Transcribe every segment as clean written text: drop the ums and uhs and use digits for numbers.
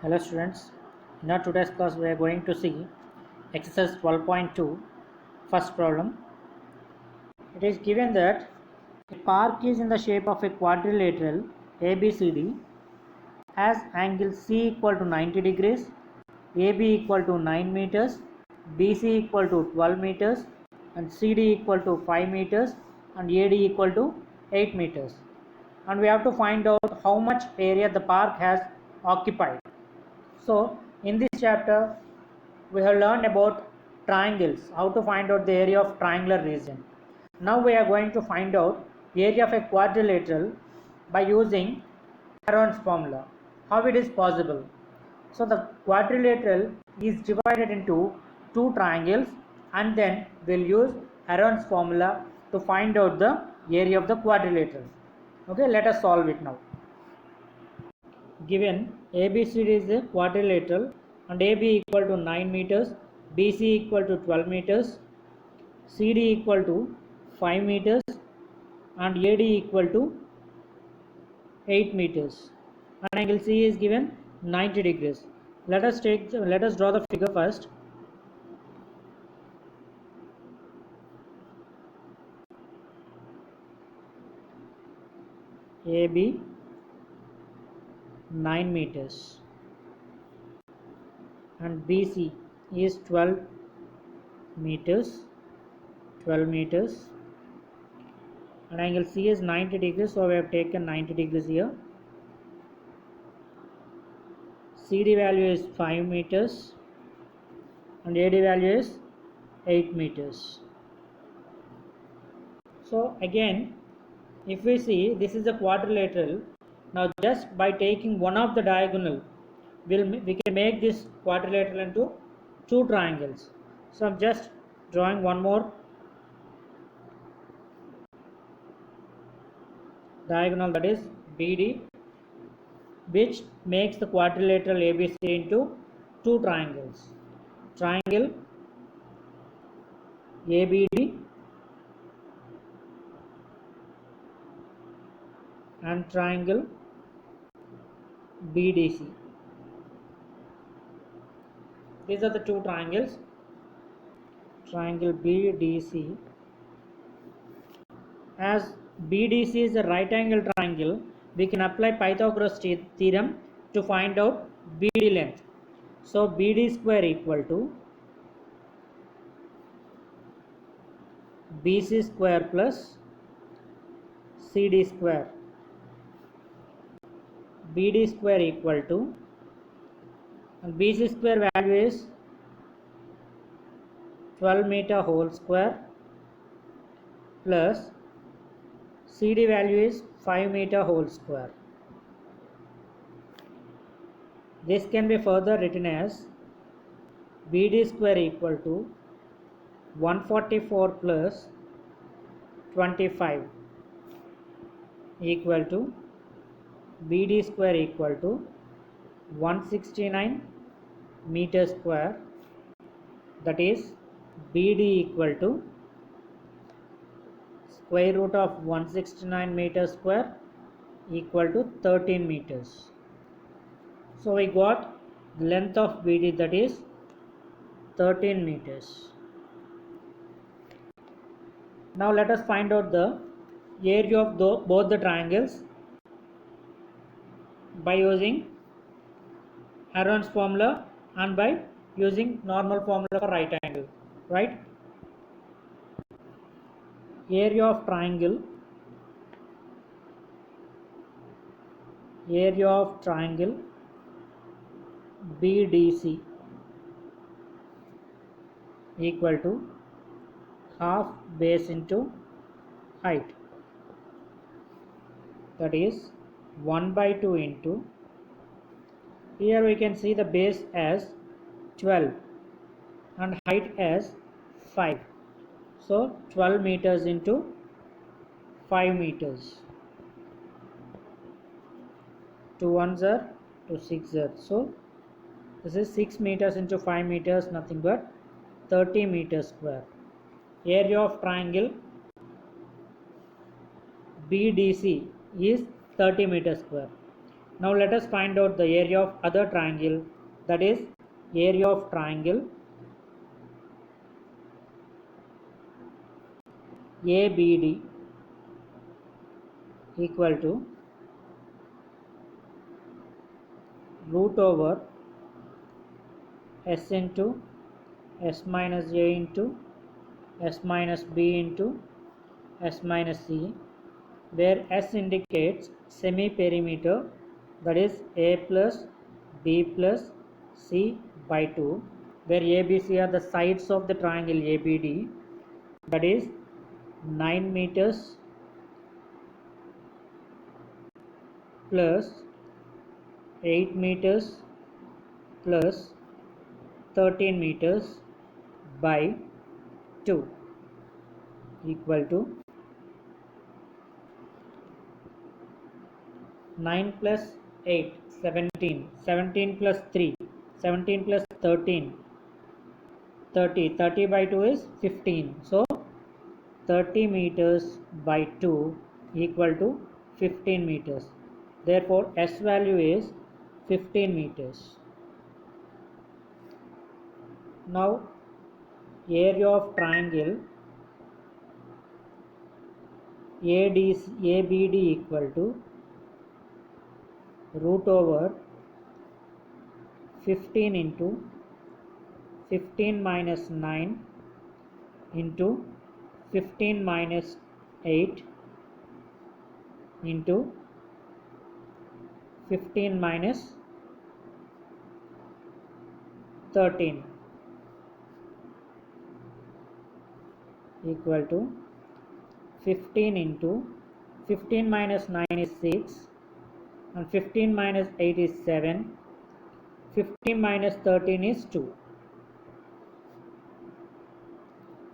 Hello students, in our today's class we are going to see exercise 12.2 first problem. It is given that a park is in the shape of a quadrilateral ABCD has angle C equal to 90 degrees, AB equal to 9 meters, BC equal to 12 meters and CD equal to 5 meters and AD equal to 8 meters, and we have to find out how much area the park has occupied. So in this chapter we have learned about triangles, how to find out the area of triangular region. Now we are going to find out area of a quadrilateral by using Heron's formula. How it is possible? So the quadrilateral is divided into two triangles and then we'll use Heron's formula to find out the area of the quadrilateral. Okay, let us solve it now. Given ABCD is a quadrilateral and AB equal to 9 meters, BC equal to 12 meters, CD equal to 5 meters and AD equal to 8 meters, and angle C is given 90 degrees. Let us draw the figure first. AB 9 meters and BC is 12 meters and angle C is 90 degrees, so we have taken 90 degrees here. CD value is 5 meters and AD value is 8 meters. So again, if we see this is a quadrilateral, now just by taking one of the diagonal we can make this quadrilateral into two triangles. So I'm just drawing one more diagonal, that is BD, which makes the quadrilateral ABC into two triangles. Triangle ABD and triangle BDC. These are the two triangles. Triangle BDC. As BDC is a right angle triangle, we can apply Pythagoras theorem to find out BD length. So BD square equal to BC square plus CD square. BD square equal to, and BC square value is 12 meter whole square plus CD value is 5 meter whole square. This can be further written as BD square equal to 144 plus 25 equal to BD square equal to 169 meter square, that is BD equal to square root of 169 meter square equal to 13 meters. So we got the length of BD, that is 13 meters. Now let us find out the area of both the triangles by using Heron's formula and by using normal formula for right angle, right? Area of triangle BDC equal to half base into height, that is 1/2 into, here we can see the base as 12 and height as 5, so 12 meters into 5 meters. 2 ones are 2 6 are, so this is 6 meters into 5 meters, nothing but 30 meters square. Area of triangle BDC is 30 meters square. Now let us find out the area of other triangle, that is area of triangle ABD equal to root over S into S minus A into S minus B into S minus C, where S indicates semi-perimeter, that is A plus B plus C by 2, where ABC are the sides of the triangle ABD, that is 9 meters plus 8 meters plus 13 meters by 2 equal to 9 plus 8, 17, 17 plus 3, 17 plus 13, 30, 30 by 2 is 15. So 30 meters by 2 equal to 15 meters. Therefore, S value is 15 meters. Now, area of triangle ABD equal to root over 15 into 15 minus 9 into 15 minus 8 into 15 minus 13 equal to 15 into 15 minus 9 is 6 and 15 minus 8 is 7, 15 minus 13 is 2.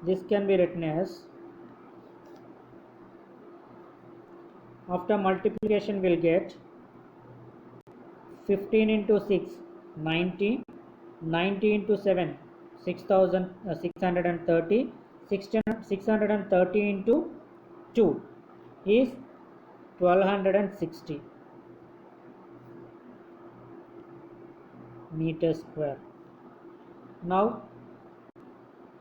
This can be written as, after multiplication we'll get 15 into 6, 90, 90 into 7, 6,630, 630 into 2 is 1260 meters square. Now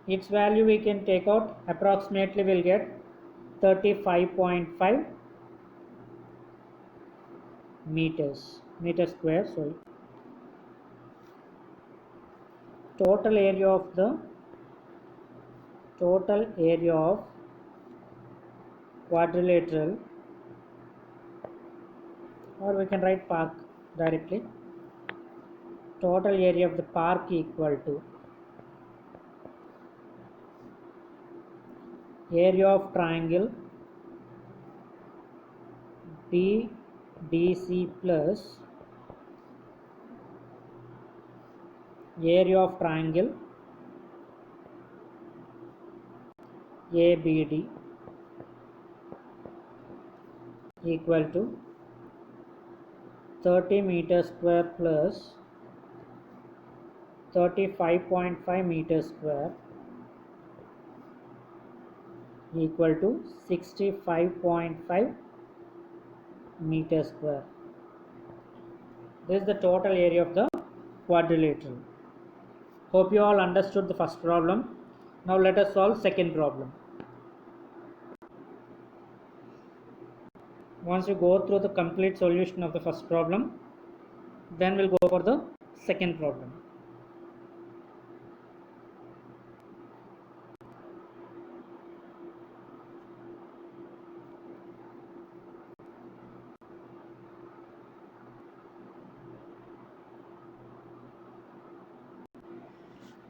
its value we can take out, approximately we'll get 35.5 meter square. Sorry. Total area of quadrilateral, or we can write park directly. Total area of the park equal to area of triangle BDC plus area of triangle ABD equal to 30 meters square plus 35.5 meters square equal to 65.5 meters square. This is the total area of the quadrilateral. Hope you all understood the first problem. Now let us solve second problem. Once you go through the complete solution of the first problem, then we'll go for the second problem.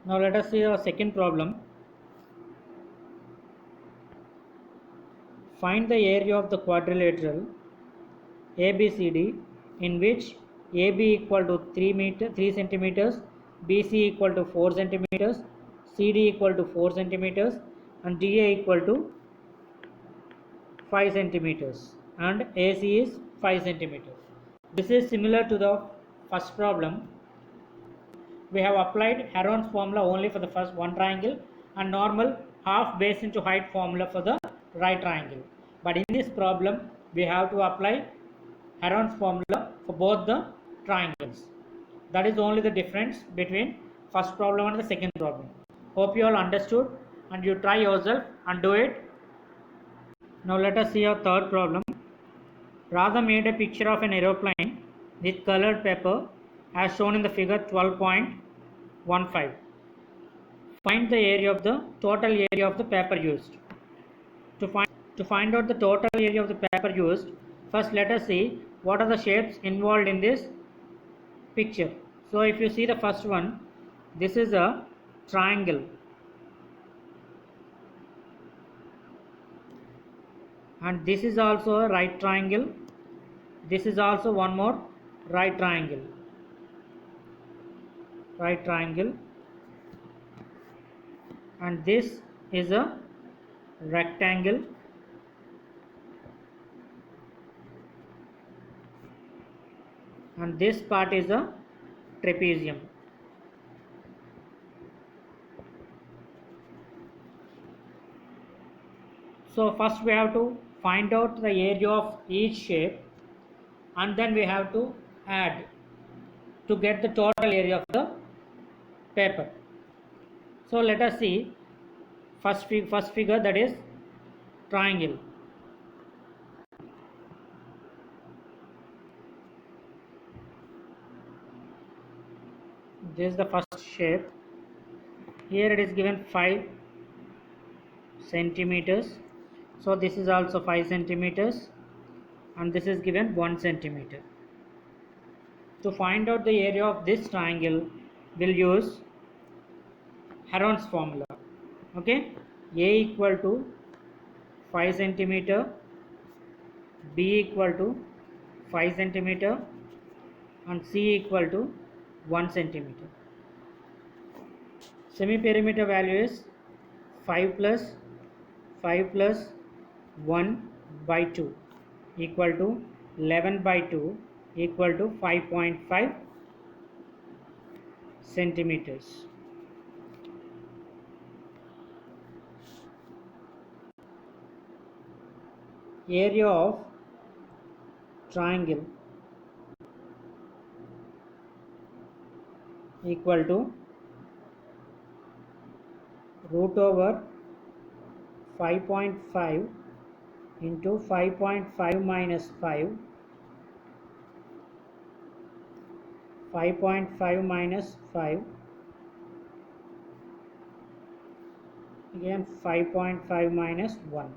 Now let us see our second problem. Find the area of the quadrilateral ABCD in which AB equal to 3 centimeters, BC equal to 4 centimeters, CD equal to 4 centimeters and DA equal to 5 centimeters and AC is 5 centimeters. This is similar to the first problem. We have applied Heron's formula only for the first one triangle and normal half base into height formula for the right triangle. But in this problem, we have to apply Heron's formula for both the triangles. That is only the difference between first problem and the second problem. Hope you all understood and you try yourself and do it. Now let us see our third problem. Radha made a picture of an aeroplane with colored paper as shown in the figure 12.15. Find the area of the total area of the paper used. To find out the total area of the paper used, first let us see what are the shapes involved in this picture. So if you see the first one, this is a triangle, and this is also a right triangle. This is also one more right triangle, and this is a rectangle, and this part is a trapezium. So first we have to find out the area of each shape, and then we have to add to get the total area of the paper. So let us see first figure, that is triangle. This is the first shape. Here it is given 5 centimeters. So this is also 5 centimeters, and this is given 1 centimeter. To find out the area of this triangle, we'll use Heron's formula. Okay, A equal to 5 centimeter, B equal to 5 centimeter, and C equal to 1 centimeter. Semi-perimeter value is 5 plus 1 by 2 equal to 11 by 2 equal to 5.5 centimeters. Area of triangle equal to root over 5.5 into 5.5 minus 5, 5.5 minus 5, again 5.5 minus 1.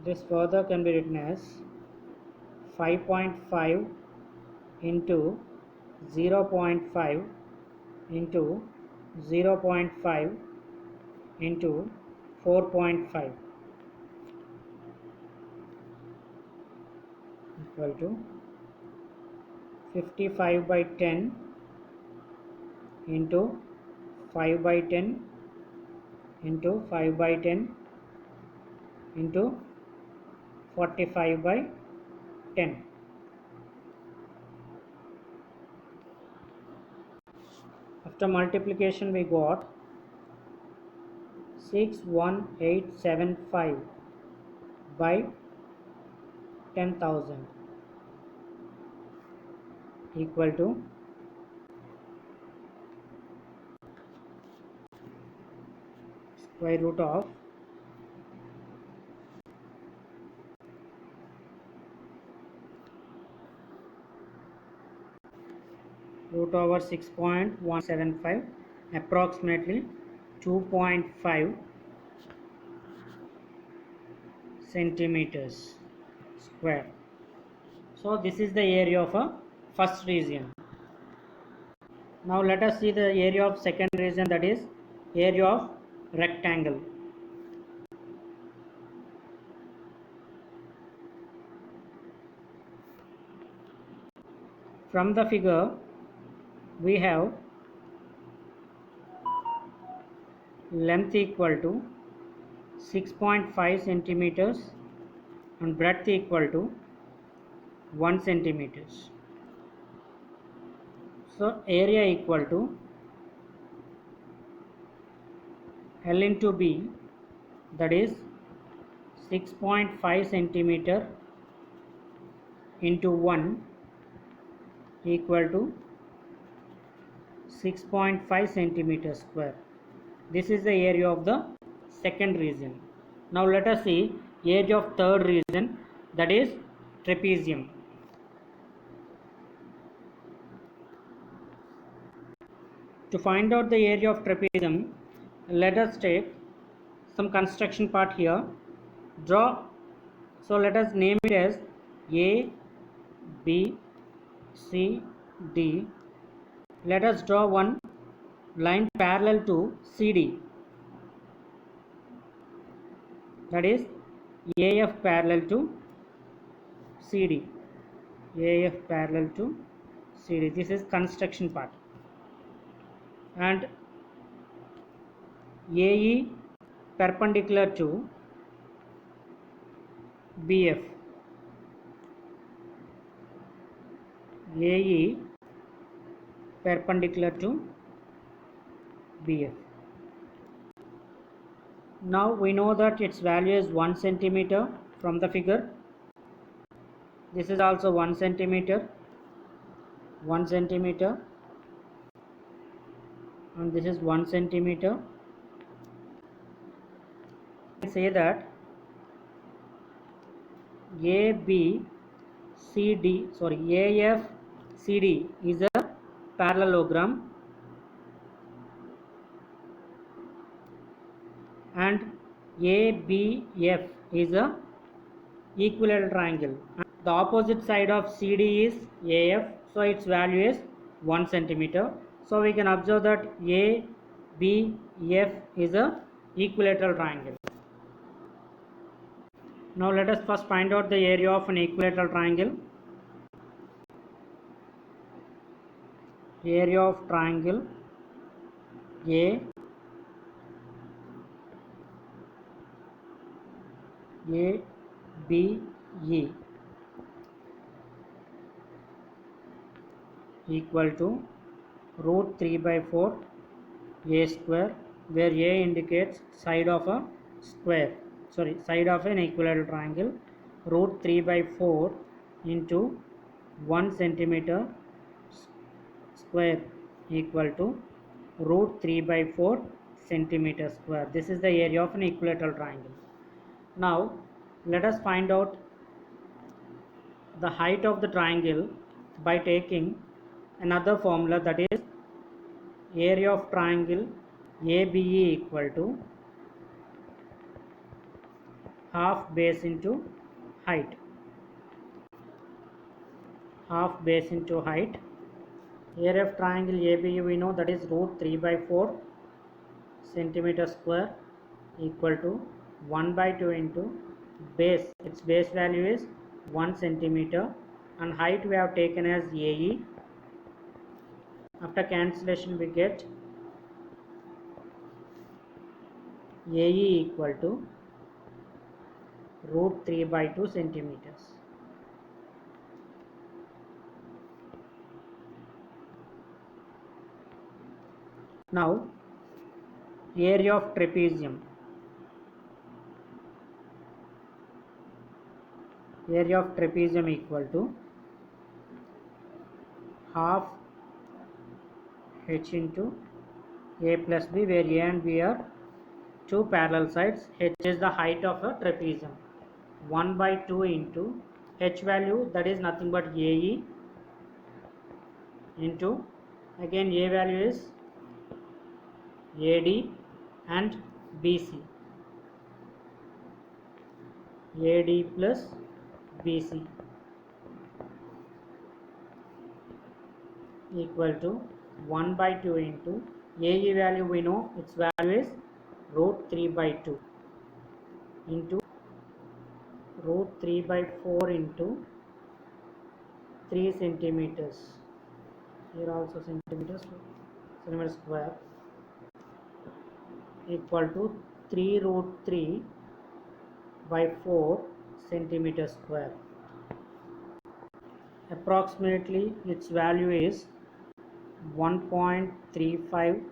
This further can be written as 5.5 into 0.5 into 0.5 into 4.5 equal to 55 by 10 into 5 by 10 into 5 by 10 into 45 by 10. After multiplication we got 61875 by 10,000 equal to square root of root over 6.175, approximately 2.5 centimeters square. So this is the area of a first region. Now let us see the area of second region, that is area of rectangle. From the figure we have length equal to 6.5 centimeters and breadth equal to 1 centimeters. So area equal to L into B, that is 6.5 centimeter into 1 equal to 6.5 centimeter square. This is the area of the second region. Now let us see area of third region, that is trapezium. To find out the area of trapezium, let us take some construction part here. Draw. So let us name it as A, B, C, D. Let us draw one line parallel to CD. That is AF parallel to CD. AF parallel to CD. This is construction part. And AE perpendicular to BF. AE perpendicular to BF. Now we know that its value is 1 centimeter from the figure. This is also 1 centimeter, 1 centimeter, and this is 1 centimeter. Say that AFCD is a parallelogram and ABF is a equilateral triangle. The opposite side of CD is AF, so its value is 1 centimeter. So we can observe that ABF is a equilateral triangle. Now let us first find out the area of an equilateral triangle. Area of triangle ABE equal to root 3 by 4 A square, where A indicates side of a square, side of an equilateral triangle, root 3 by 4 into 1 centimeter square equal to root 3 by 4 centimeter square. This is the area of an equilateral triangle. Now let us find out the height of the triangle by taking another formula, that is area of triangle ABE equal to half base into height. Half base into height. Area of triangle ABE we know, that is root 3 by 4 centimeter square equal to 1 by 2 into base. Its base value is 1 centimeter and height we have taken as AE. After cancellation we get AE equal to root 3 by 2 centimeters. Now area of trapezium. Area of trapezium equal to half H into A plus B, where A and B are two parallel sides. H is the height of a trapezium. 1 by 2 into H value, that is nothing but AE, into again A value is AD and BC. AD plus BC equal to 1 by 2 into AE value we know, its value is root 3 by 2 into root 3 by 4 into 3 centimeters. Here also centimeters square equal to 3 root 3 by 4 centimeter square. Approximately its value is 1.35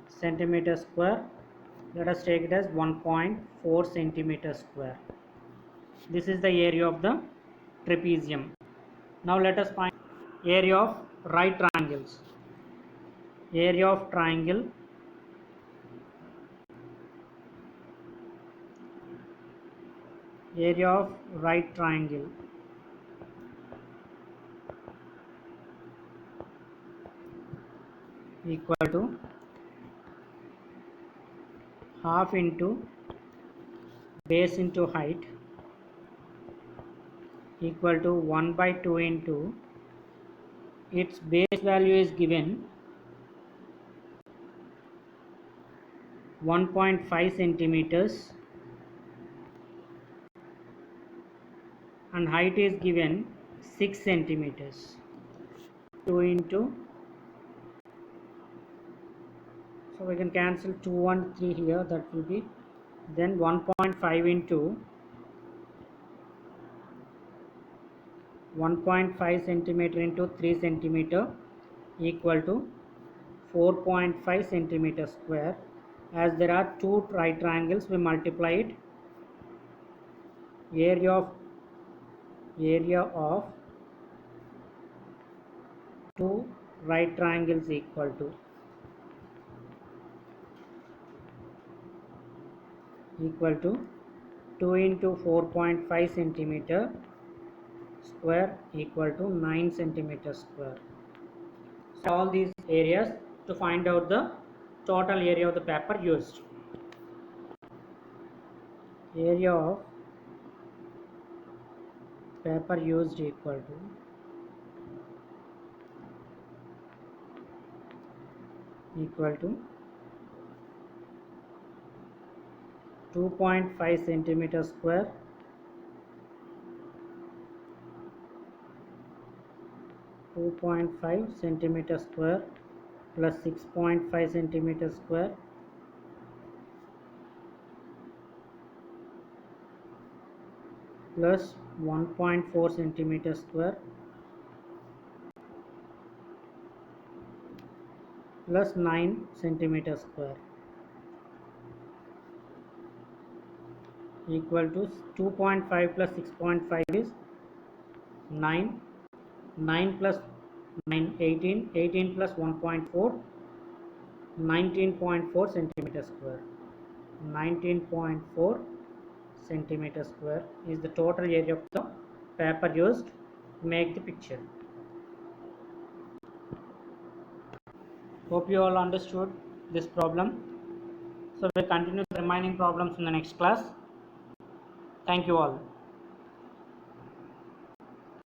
centimeter square. Let us take it as 1.4 centimeter square. This is the area of the trapezium. Now let us find area of right triangles. Area of triangle equal to half into base into height equal to 1 by 2 into its base value is given 1.5 centimeters and height is given 6 centimeters. 2 into, so we can cancel 2 and 3 here, that will be then 1.5 into 1.5 centimeter into 3 centimeter equal to 4.5 centimeter square. As there are two right triangles, we multiply it. Area of two right triangles equal to 2 into 4.5 centimeter square equal to 9 centimeter square. So all these areas to find out the total area of the paper used. Area of paper used equal to 2.5 centimeter square centimeter square plus 6.5 centimeter square plus 1.4 centimeter square plus 9 centimeter square equal to 2.5 plus 6.5 is 9, 9 plus 9 18, 18 plus 1.4 19.4 centimeter square. 19.4 centimeter square is the total area of the paper used to make the picture. Hope you all understood this problem. So we'll continue the remaining problems in the next class. Thank you all.